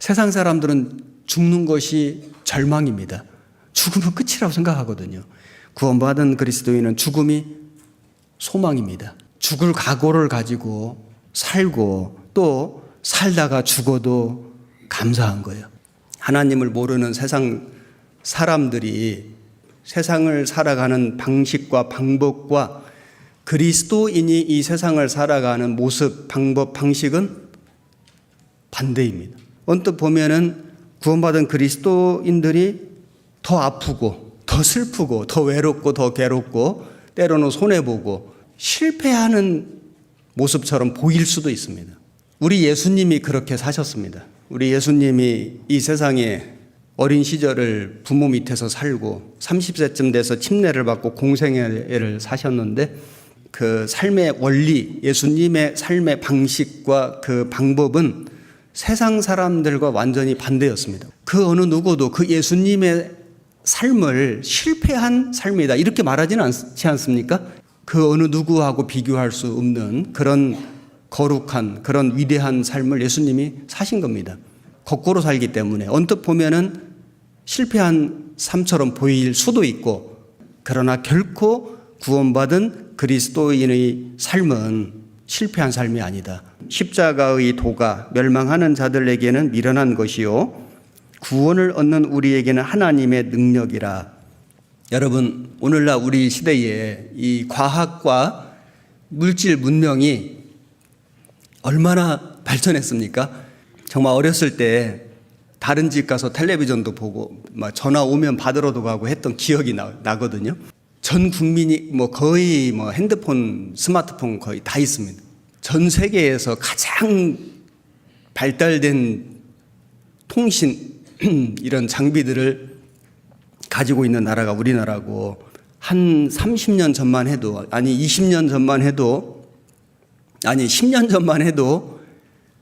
세상 사람들은 죽는 것이 절망입니다. 죽으면 끝이라고 생각하거든요. 구원받은 그리스도인은 죽음이 소망입니다. 죽을 각오를 가지고 살고 또 살다가 죽어도 감사한 거예요. 하나님을 모르는 세상 사람들이 세상을 살아가는 방식과 방법과 그리스도인이 이 세상을 살아가는 모습, 방법, 방식은 반대입니다. 언뜻 보면은 구원받은 그리스도인들이 더 아프고 더 슬프고 더 외롭고 더 괴롭고 때로는 손해보고 실패하는 모습처럼 보일 수도 있습니다. 우리 예수님이 그렇게 사셨습니다. 우리 예수님이 이 세상에 어린 시절을 부모 밑에서 살고 30세쯤 돼서 침례를 받고 공생애를 사셨는데 그 삶의 원리, 예수님의 삶의 방식과 그 방법은 세상 사람들과 완전히 반대였습니다. 그 어느 누구도 그 예수님의 삶을 실패한 삶이다 이렇게 말하지는 않지 않습니까? 그 어느 누구하고 비교할 수 없는 그런 거룩한 그런 위대한 삶을 예수님이 사신 겁니다. 거꾸로 살기 때문에 언뜻 보면은 실패한 삶처럼 보일 수도 있고 그러나 결코 구원받은 그리스도인의 삶은 실패한 삶이 아니다. 십자가의 도가 멸망하는 자들에게는 미련한 것이요 구원을 얻는 우리에게는 하나님의 능력이라. 여러분, 오늘날 우리 시대에 이 과학과 물질 문명이 얼마나 발전했습니까? 정말 어렸을 때 다른 집 가서 텔레비전도 보고 막 전화 오면 받으러도 가고 했던 기억이 나거든요. 전 국민이 거의 핸드폰, 스마트폰 거의 다 있습니다. 전 세계에서 가장 발달된 통신 이런 장비들을 가지고 있는 나라가 우리나라고 한 30년 전만 해도 아니 20년 전만 해도 아니 10년 전만 해도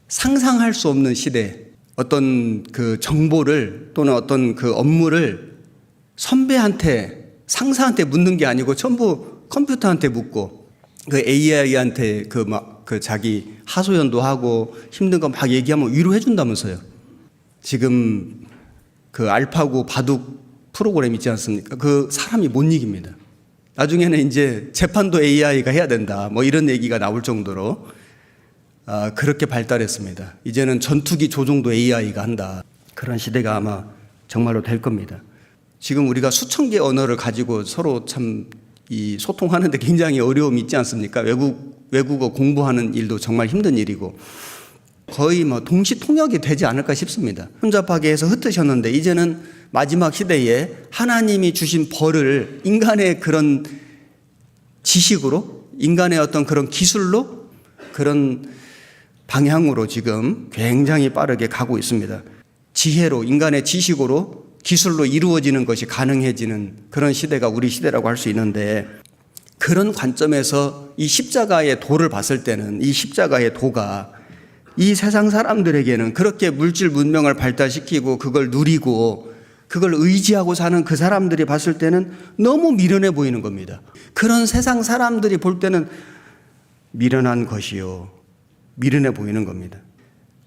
상상할 수 없는 시대 어떤 그 정보를 또는 어떤 그 업무를 선배한테 상사한테 묻는 게 아니고 전부 컴퓨터한테 묻고 그 AI한테 그 자기 하소연도 하고 힘든 거 막 얘기하면 위로해 준다면서요. 지금 그 알파고 바둑 프로그램 있지 않습니까? 그 사람이 못 이깁니다. 나중에는 이제 재판도 AI가 해야 된다. 이런 얘기가 나올 정도로 그렇게 발달했습니다. 이제는 전투기 조종도 AI가 한다. 그런 시대가 아마 정말로 될 겁니다. 지금 우리가 수천 개의 언어를 가지고 서로 참 이 소통하는데 굉장히 어려움이 있지 않습니까? 외국어 공부하는 일도 정말 힘든 일이고 거의 동시 통역이 되지 않을까 싶습니다. 혼잡하게 해서 흩으셨는데 이제는 마지막 시대에 하나님이 주신 벌을 인간의 그런 지식으로 인간의 어떤 그런 기술로 그런 방향으로 지금 굉장히 빠르게 가고 있습니다. 지혜로 인간의 지식으로 기술로 이루어지는 것이 가능해지는 그런 시대가 우리 시대라고 할 수 있는데 그런 관점에서 이 십자가의 도를 봤을 때는 이 십자가의 도가 이 세상 사람들에게는 그렇게 물질 문명을 발달시키고 그걸 누리고 그걸 의지하고 사는 그 사람들이 봤을 때는 너무 미련해 보이는 겁니다. 그런 세상 사람들이 볼 때는 미련한 것이요. 미련해 보이는 겁니다.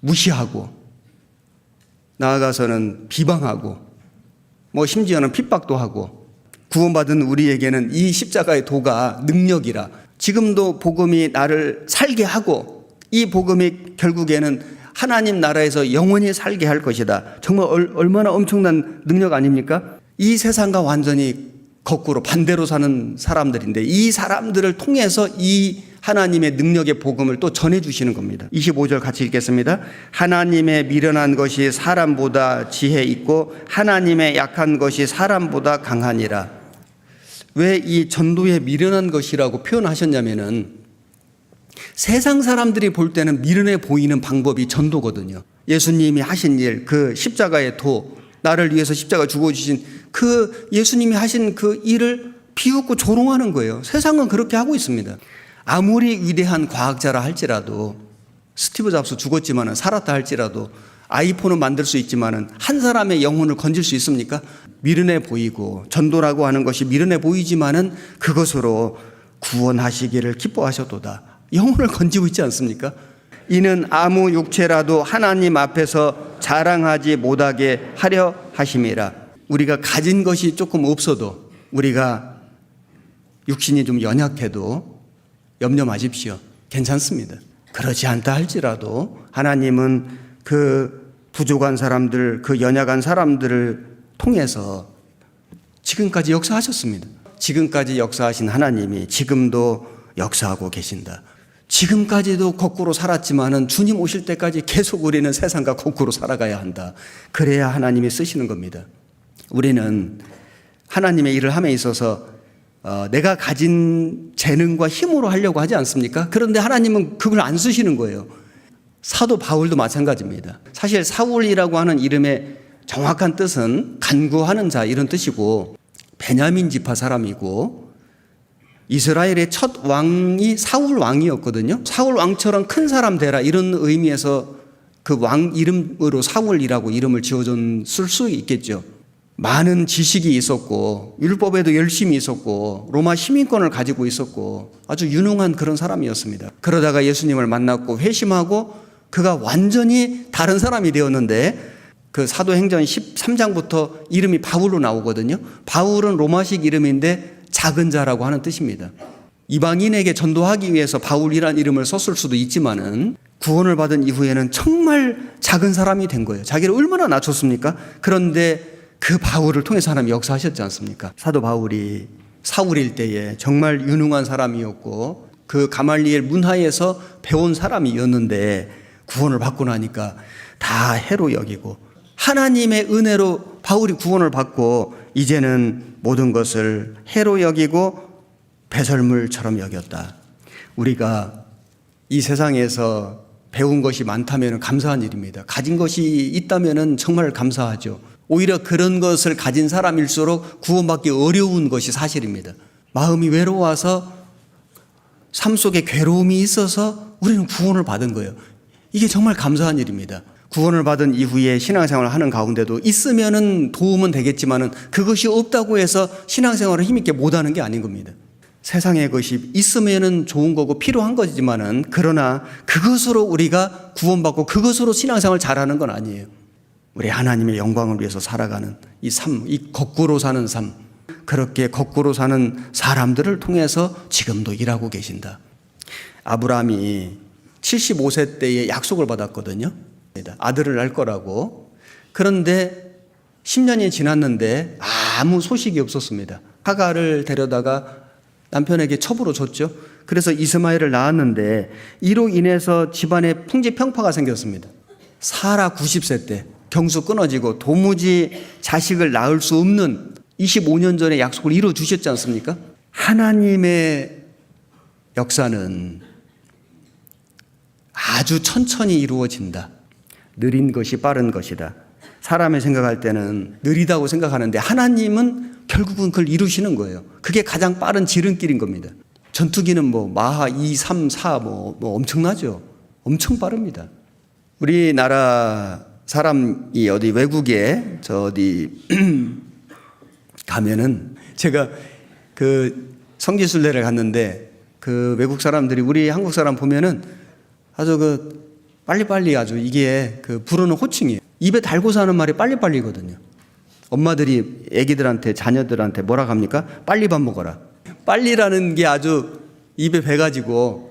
무시하고 나아가서는 비방하고 심지어는 핍박도 하고 구원받은 우리에게는 이 십자가의 도가 능력이라. 지금도 복음이 나를 살게 하고 이 복음이 결국에는 하나님 나라에서 영원히 살게 할 것이다. 정말 얼마나 엄청난 능력 아닙니까? 이 세상과 완전히 거꾸로 반대로 사는 사람들인데 이 사람들을 통해서 이 하나님의 능력의 복음을 또 전해주시는 겁니다. 25절 같이 읽겠습니다. 하나님의 미련한 것이 사람보다 지혜 있고 하나님의 약한 것이 사람보다 강하니라. 왜 이 전도에 미련한 것이라고 표현하셨냐면은 세상 사람들이 볼 때는 미련해 보이는 방법이 전도거든요. 예수님이 하신 일, 그 십자가의 도, 나를 위해서 십자가 죽어주신 그 예수님이 하신 그 일을 비웃고 조롱하는 거예요. 세상은 그렇게 하고 있습니다. 아무리 위대한 과학자라 할지라도 스티브 잡스 죽었지만은 살았다 할지라도 아이폰은 만들 수 있지만은 한 사람의 영혼을 건질 수 있습니까? 미련해 보이고 전도라고 하는 것이 미련해 보이지만은 그것으로 구원하시기를 기뻐하셔도다. 영혼을 건지고 있지 않습니까? 이는 아무 육체라도 하나님 앞에서 자랑하지 못하게 하려 하심이라. 우리가 가진 것이 조금 없어도, 우리가 육신이 좀 연약해도 염려 마십시오. 괜찮습니다. 그렇지 않다 할지라도 하나님은 그 부족한 사람들, 그 연약한 사람들을 통해서 지금까지 역사하셨습니다. 지금까지 역사하신 하나님이 지금도 역사하고 계신다. 지금까지도 거꾸로 살았지만은 주님 오실 때까지 계속 우리는 세상과 거꾸로 살아가야 한다. 그래야 하나님이 쓰시는 겁니다. 우리는 하나님의 일을 함에 있어서 내가 가진 재능과 힘으로 하려고 하지 않습니까? 그런데 하나님은 그걸 안 쓰시는 거예요. 사도 바울도 마찬가지입니다. 사실 사울이라고 하는 이름의 정확한 뜻은 간구하는 자, 이런 뜻이고, 베냐민 지파 사람이고, 이스라엘의 첫 왕이 사울 왕이었거든요. 사울 왕처럼 큰 사람 되라, 이런 의미에서 그 왕 이름으로 사울이라고 이름을 지어줬을 수 있겠죠. 많은 지식이 있었고 율법에도 열심히 있었고 로마 시민권을 가지고 있었고 아주 유능한 그런 사람이었습니다. 그러다가 예수님을 만났고 회심하고 그가 완전히 다른 사람이 되었는데, 그 사도행전 13장부터 이름이 바울로 나오거든요. 바울은 로마식 이름인데 작은 자라고 하는 뜻입니다. 이방인에게 전도하기 위해서 바울이라는 이름을 썼을 수도 있지만은 구원을 받은 이후에는 정말 작은 사람이 된 거예요. 자기를 얼마나 낮췄습니까? 그런데 그 바울을 통해서 하나님이 역사하셨지 않습니까? 사도 바울이 사울일 때에 정말 유능한 사람이었고 그 가말리엘 문화에서 배운 사람이었는데 구원을 받고 나니까 다 해로 여기고, 하나님의 은혜로 바울이 구원을 받고 이제는 모든 것을 해로 여기고 배설물처럼 여겼다. 우리가 이 세상에서 배운 것이 많다면 감사한 일입니다. 가진 것이 있다면 정말 감사하죠. 오히려 그런 것을 가진 사람일수록 구원받기 어려운 것이 사실입니다. 마음이 외로워서 삶 속에 괴로움이 있어서 우리는 구원을 받은 거예요. 이게 정말 감사한 일입니다. 구원을 받은 이후에 신앙생활을 하는 가운데도 있으면은 도움은 되겠지만은 그것이 없다고 해서 신앙생활을 힘있게 못하는 게 아닌 겁니다. 세상에 것이 있으면은 좋은 거고 필요한 거지만은, 그러나 그것으로 우리가 구원받고 그것으로 신앙생활을 잘하는 건 아니에요. 우리 하나님의 영광을 위해서 살아가는 이 삶, 이 거꾸로 사는 삶, 그렇게 거꾸로 사는 사람들을 통해서 지금도 일하고 계신다. 아브라함이 75세 때에 약속을 받았거든요. 아들을 낳을 거라고. 그런데 10년이 지났는데 아무 소식이 없었습니다. 하가를 데려다가 남편에게 첩으로 줬죠. 그래서 이스마엘을 낳았는데 이로 인해서 집안에 풍지평파가 생겼습니다. 사라 90세 때 경수 끊어지고 도무지 자식을 낳을 수 없는 25년 전에 약속을 이루어 주셨지 않습니까? 하나님의 역사는 아주 천천히 이루어진다. 느린 것이 빠른 것이다. 사람이 생각할 때는 느리다고 생각하는데 하나님은 결국은 그걸 이루시는 거예요. 그게 가장 빠른 지름길인 겁니다. 전투기는 마하 2, 3, 4 엄청나죠. 엄청 빠릅니다. 우리나라 사람이 어디 외국에 어디 가면은, 제가 그 성지순례를 갔는데 그 외국 사람들이 우리 한국 사람 보면은 아주 빨리빨리, 아주 이게 부르는 호칭이에요. 입에 달고 사는 말이 빨리빨리거든요. 엄마들이 애기들한테, 자녀들한테 뭐라고 합니까? 빨리 밥 먹어라. 빨리라는 게 아주 입에 배가지고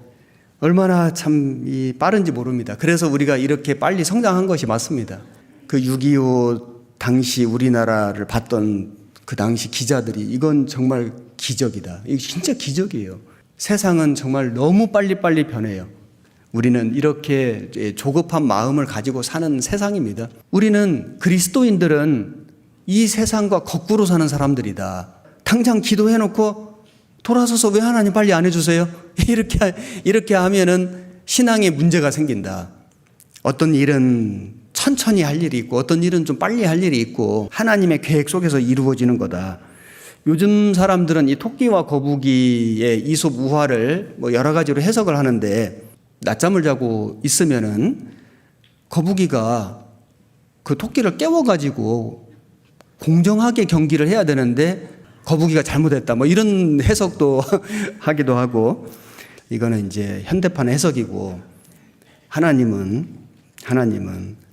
얼마나 참 빠른지 모릅니다. 그래서 우리가 이렇게 빨리 성장한 것이 맞습니다. 그 6.25 당시 우리나라를 봤던 그 당시 기자들이 이건 정말 기적이다. 이거 진짜 기적이에요. 세상은 정말 너무 빨리빨리 변해요. 우리는 이렇게 조급한 마음을 가지고 사는 세상입니다. 우리는 그리스도인들은 이 세상과 거꾸로 사는 사람들이다. 당장 기도해놓고 돌아서서 왜 하나님 빨리 안 해주세요? 이렇게 하면은 신앙에 문제가 생긴다. 어떤 일은 천천히 할 일이 있고 어떤 일은 좀 빨리 할 일이 있고 하나님의 계획 속에서 이루어지는 거다. 요즘 사람들은 이 토끼와 거북이의 이솝 우화를 여러 가지로 해석을 하는데, 낮잠을 자고 있으면은 거북이가 그 토끼를 깨워가지고 공정하게 경기를 해야 되는데 거북이가 잘못했다. 이런 해석도 하기도 하고, 이거는 이제 현대판 해석이고, 하나님은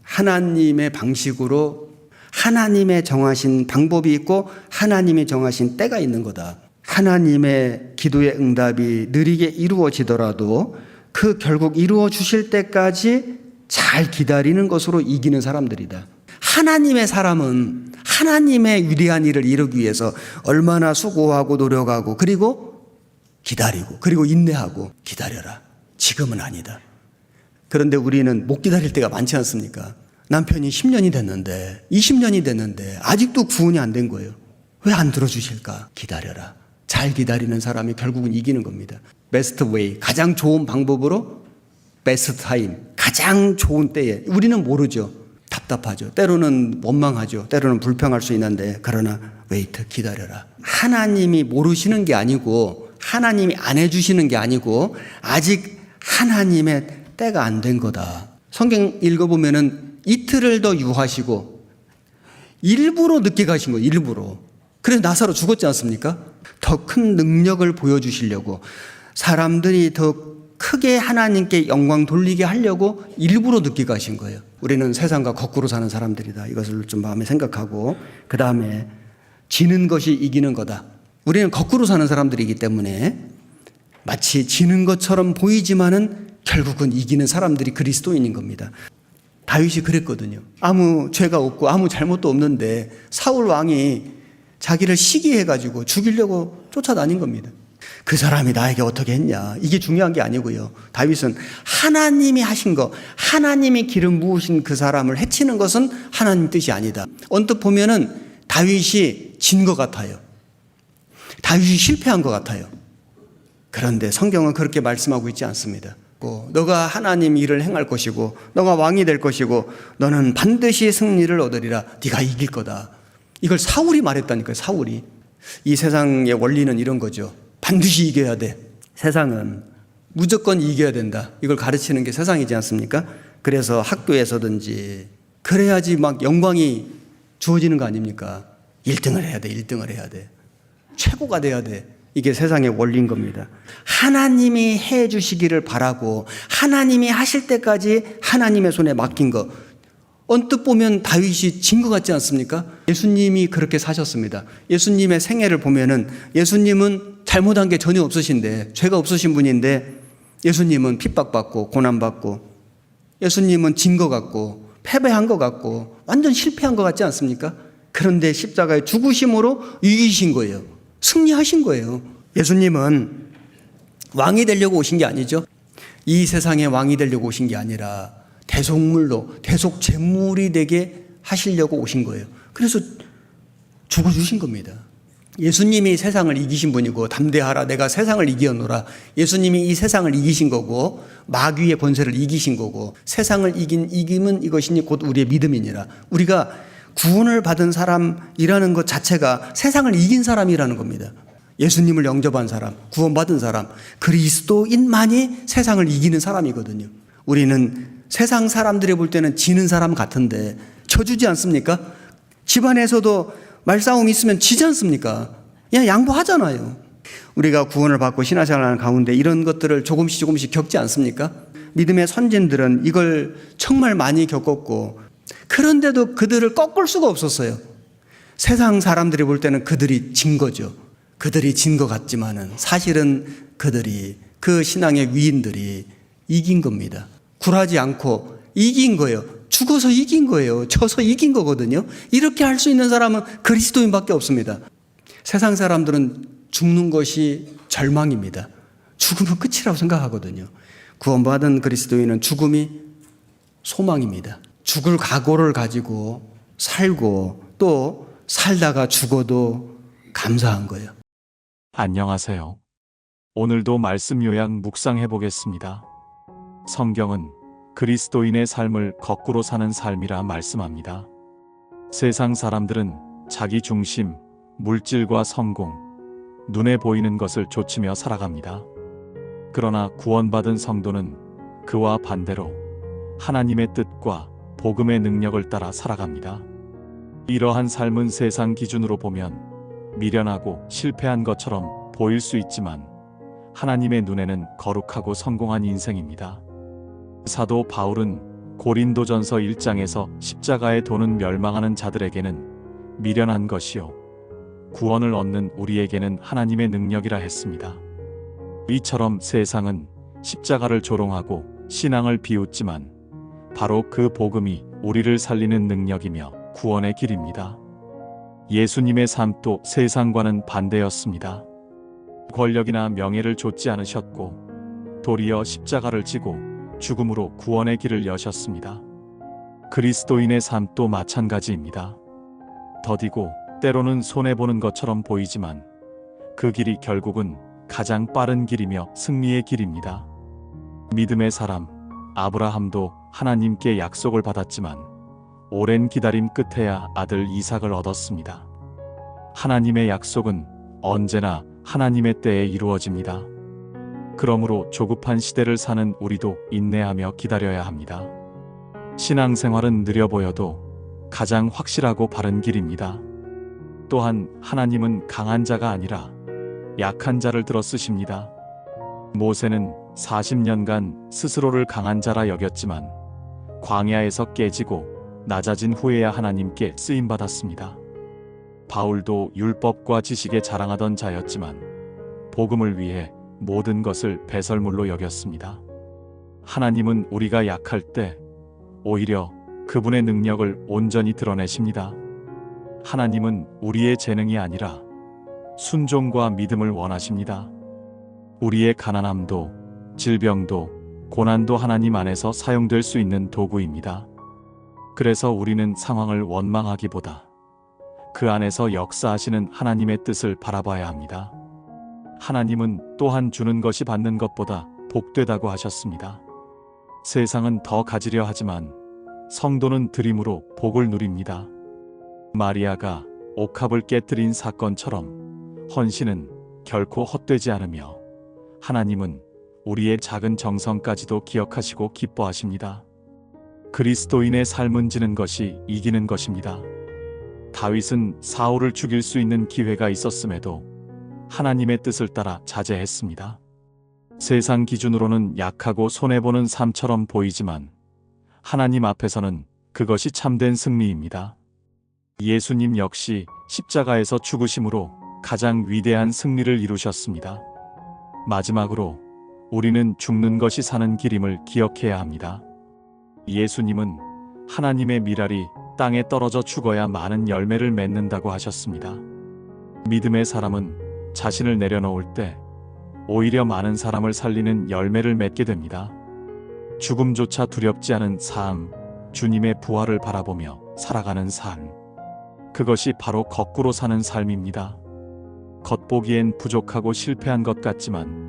하나님의 방식으로 하나님의 정하신 방법이 있고 하나님이 정하신 때가 있는 거다. 하나님의 기도의 응답이 느리게 이루어지더라도 그 결국 이루어 주실 때까지 잘 기다리는 것으로 이기는 사람들이다. 하나님의 사람은 하나님의 위대한 일을 이루기 위해서 얼마나 수고하고 노력하고 그리고 기다리고 그리고 인내하고 기다려라. 지금은 아니다. 그런데 우리는 못 기다릴 때가 많지 않습니까? 남편이 10년이 됐는데 20년이 됐는데 아직도 구원이 안 된 거예요. 왜 안 들어주실까? 기다려라. 잘 기다리는 사람이 결국은 이기는 겁니다. 베스트 웨이, 가장 좋은 방법으로 베스트 타임, 가장 좋은 때에. 우리는 모르죠. 답답하죠. 때로는 원망하죠. 때로는 불평할 수 있는데 그러나 웨이트, 기다려라. 하나님이 모르시는 게 아니고 하나님이 안 해주시는 게 아니고 아직 하나님의 때가 안 된 거다. 성경 읽어보면은 이틀을 더 유하시고 일부러 늦게 가신 거예요. 일부러. 그래서 나사로 죽었지 않습니까? 더 큰 능력을 보여주시려고 사람들이 더 크게 하나님께 영광 돌리게 하려고 일부러 늦게 가신 거예요. 우리는 세상과 거꾸로 사는 사람들이다. 이것을 좀 마음에 생각하고 그 다음에 지는 것이 이기는 거다. 우리는 거꾸로 사는 사람들이기 때문에 마치 지는 것처럼 보이지만은 결국은 이기는 사람들이 그리스도인인 겁니다. 다윗이 그랬거든요. 아무 죄가 없고 아무 잘못도 없는데 사울 왕이 자기를 시기해가지고 죽이려고 쫓아다닌 겁니다. 그 사람이 나에게 어떻게 했냐. 이게 중요한 게 아니고요. 다윗은 하나님이 하신 거, 하나님이 기름 부으신 그 사람을 해치는 것은 하나님 뜻이 아니다. 언뜻 보면은 다윗이 진 것 같아요. 다윗이 실패한 것 같아요. 그런데 성경은 그렇게 말씀하고 있지 않습니다. 너가 하나님 일을 행할 것이고 너가 왕이 될 것이고 너는 반드시 승리를 얻으리라. 네가 이길 거다. 이걸 사울이 말했다니까요. 사울이. 이 세상의 원리는 이런 거죠. 반드시 이겨야 돼. 세상은 무조건 이겨야 된다. 이걸 가르치는 게 세상이지 않습니까? 그래서 학교에서든지 그래야지 막 영광이 주어지는 거 아닙니까? 1등을 해야 돼. 1등을 해야 돼. 최고가 돼야 돼. 이게 세상의 원리인 겁니다. 하나님이 해 주시기를 바라고 하나님이 하실 때까지 하나님의 손에 맡긴 거. 언뜻 보면 다윗이 진 것 같지 않습니까? 예수님이 그렇게 사셨습니다. 예수님의 생애를 보면은 예수님은 잘못한 게 전혀 없으신데 죄가 없으신 분인데 예수님은 핍박받고 고난받고 예수님은 진 것 같고 패배한 것 같고 완전 실패한 것 같지 않습니까? 그런데 십자가의 죽으심으로 이기신 거예요. 승리하신 거예요. 예수님은 왕이 되려고 오신 게 아니죠. 이 세상의 왕이 되려고 오신 게 아니라 대속물로 대속제물이 되게 하시려고 오신 거예요. 그래서 죽어주신 겁니다. 예수님이 세상을 이기신 분이고 담대하라 내가 세상을 이기었노라. 예수님이 이 세상을 이기신 거고 마귀의 권세를 이기신 거고 세상을 이긴 이김은 이것이니 곧 우리의 믿음이니라. 우리가 구원을 받은 사람이라는 것 자체가 세상을 이긴 사람이라는 겁니다. 예수님을 영접한 사람, 구원받은 사람, 그리스도인만이 세상을 이기는 사람이거든요. 우리는 세상 사람들이 볼 때는 지는 사람 같은데 져주지 않습니까? 집안에서도 말싸움이 있으면 지지 않습니까? 그냥 양보하잖아요. 우리가 구원을 받고 신앙생활하는 가운데 이런 것들을 조금씩 겪지 않습니까? 믿음의 선진들은 이걸 정말 많이 겪었고 그런데도 그들을 꺾을 수가 없었어요. 세상 사람들이 볼 때는 그들이 진 거죠. 그들이 진 것 같지만은 사실은 그들이 그 신앙의 위인들이 이긴 겁니다. 굴하지 않고 이긴 거예요. 죽어서 이긴 거예요. 져서 이긴 거거든요. 이렇게 할 수 있는 사람은 그리스도인밖에 없습니다. 세상 사람들은 죽는 것이 절망입니다. 죽으면 끝이라고 생각하거든요. 구원받은 그리스도인은 죽음이 소망입니다. 죽을 각오를 가지고 살고 또 살다가 죽어도 감사한 거예요. 안녕하세요. 오늘도 말씀 요약 묵상해 보겠습니다. 성경은 그리스도인의 삶을 거꾸로 사는 삶이라 말씀합니다. 세상 사람들은 자기 중심, 물질과 성공, 눈에 보이는 것을 좇으며 살아갑니다. 그러나 구원받은 성도는 그와 반대로 하나님의 뜻과 복음의 능력을 따라 살아갑니다. 이러한 삶은 세상 기준으로 보면 미련하고 실패한 것처럼 보일 수 있지만 하나님의 눈에는 거룩하고 성공한 인생입니다. 사도 바울은 고린도전서 1장에서 십자가에 도는 멸망하는 자들에게는 미련한 것이요 구원을 얻는 우리에게는 하나님의 능력이라 했습니다. 이처럼 세상은 십자가를 조롱하고 신앙을 비웃지만 바로 그 복음이 우리를 살리는 능력이며 구원의 길입니다. 예수님의 삶도 세상과는 반대였습니다. 권력이나 명예를 좇지 않으셨고 도리어 십자가를 지고 죽음으로 구원의 길을 여셨습니다. 그리스도인의 삶도 마찬가지입니다. 더디고 때로는 손해보는 것처럼 보이지만 그 길이 결국은 가장 빠른 길이며 승리의 길입니다. 믿음의 사람 아브라함도 하나님께 약속을 받았지만 오랜 기다림 끝에야 아들 이삭을 얻었습니다. 하나님의 약속은 언제나 하나님의 때에 이루어집니다. 그러므로 조급한 시대를 사는 우리도 인내하며 기다려야 합니다. 신앙생활은 느려 보여도 가장 확실하고 바른 길입니다. 또한 하나님은 강한 자가 아니라 약한 자를 들어 쓰십니다. 모세는 40년간 스스로를 강한 자라 여겼지만 광야에서 깨지고 낮아진 후에야 하나님께 쓰임받았습니다. 바울도 율법과 지식에 자랑하던 자였지만 복음을 위해 모든 것을 배설물로 여겼습니다. 하나님은 우리가 약할 때 오히려 그분의 능력을 온전히 드러내십니다. 하나님은 우리의 재능이 아니라 순종과 믿음을 원하십니다. 우리의 가난함도 질병도 고난도 하나님 안에서 사용될 수 있는 도구입니다. 그래서 우리는 상황을 원망하기보다 그 안에서 역사하시는 하나님의 뜻을 바라봐야 합니다. 하나님은 또한 주는 것이 받는 것보다 복되다고 하셨습니다. 세상은 더 가지려 하지만 성도는 드림으로 복을 누립니다. 마리아가 옥합을 깨뜨린 사건처럼 헌신은 결코 헛되지 않으며 하나님은 우리의 작은 정성까지도 기억하시고 기뻐하십니다. 그리스도인의 삶은 지는 것이 이기는 것입니다. 다윗은 사울을 죽일 수 있는 기회가 있었음에도 하나님의 뜻을 따라 자제했습니다. 세상 기준으로는 약하고 손해보는 삶처럼 보이지만 하나님 앞에서는 그것이 참된 승리입니다. 예수님 역시 십자가에서 죽으심으로 가장 위대한 승리를 이루셨습니다. 마지막으로 우리는 죽는 것이 사는 길임을 기억해야 합니다. 예수님은 하나님의 밀알이 땅에 떨어져 죽어야 많은 열매를 맺는다고 하셨습니다. 믿음의 사람은 자신을 내려놓을 때 오히려 많은 사람을 살리는 열매를 맺게 됩니다. 죽음조차 두렵지 않은 삶, 주님의 부활을 바라보며 살아가는 삶. 그것이 바로 거꾸로 사는 삶입니다. 겉보기엔 부족하고 실패한 것 같지만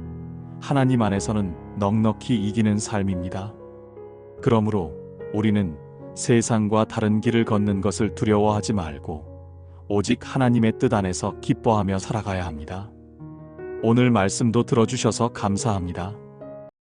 하나님 안에서는 넉넉히 이기는 삶입니다. 그러므로 우리는 세상과 다른 길을 걷는 것을 두려워하지 말고 오직 하나님의 뜻 안에서 기뻐하며 살아가야 합니다. 오늘 말씀도 들어주셔서 감사합니다.